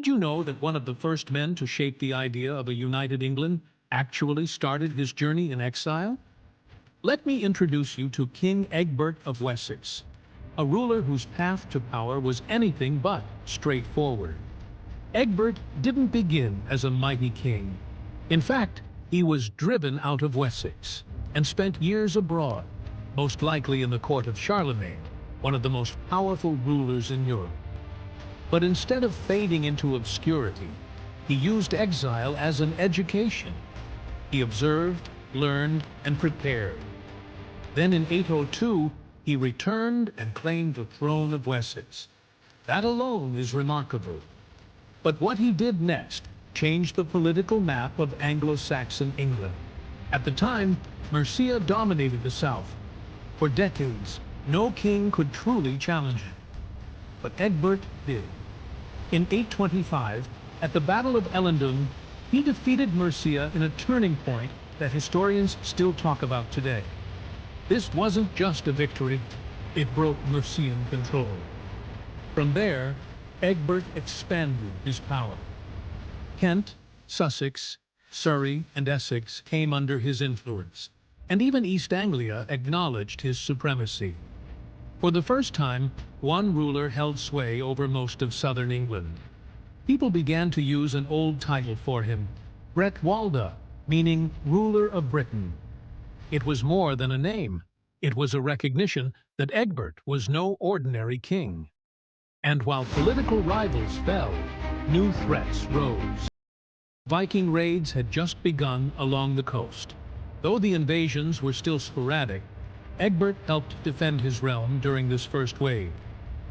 Did you know that one of the first men to shape the idea of a united England actually started his journey in exile? Let me introduce you to King Egbert of Wessex, a ruler whose path to power was anything but straightforward. Egbert didn't begin as a mighty king. In fact, he was driven out of Wessex and spent years abroad, most likely in the court of Charlemagne, one of the most powerful rulers in Europe. But instead of fading into obscurity, he used exile as an education. He observed, learned, and prepared. Then in 802, he returned and claimed the throne of Wessex. That alone is remarkable. But what he did next changed the political map of Anglo-Saxon England. At the time, Mercia dominated the south. For decades, no king could truly challenge him. But Egbert did. In 825, at the Battle of Ellendun, he defeated Mercia in a turning point that historians still talk about today. This wasn't just a victory, it broke Mercian control. From there, Egbert expanded his power. Kent, Sussex, Surrey, and Essex came under his influence, and even East Anglia acknowledged his supremacy. For the first time, one ruler held sway over most of southern England. People began to use an old title for him, Bretwalda, meaning ruler of Britain. It was more than a name. It was a recognition that Egbert was no ordinary king. And while political rivals fell, new threats rose. Viking raids had just begun along the coast. Though the invasions were still sporadic, Egbert helped defend his realm during this first wave,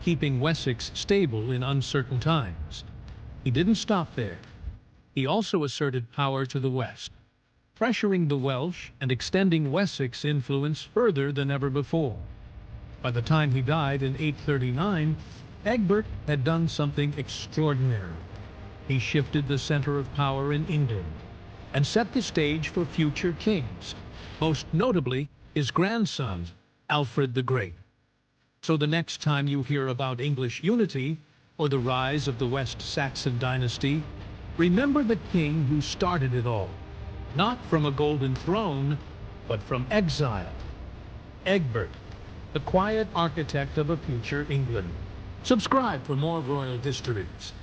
keeping Wessex stable in uncertain times. He didn't stop there. He also asserted power to the west, pressuring the Welsh and extending Wessex influence further than ever before. By the time he died in 839, Egbert had done something extraordinary. He shifted the center of power in England and set the stage for future kings, most notably his grandson, Alfred the Great. So the next time you hear about English unity or the rise of the West Saxon dynasty, remember the king who started it all, not from a golden throne, but from exile. Egbert, the quiet architect of a future England. Subscribe for more royal histories.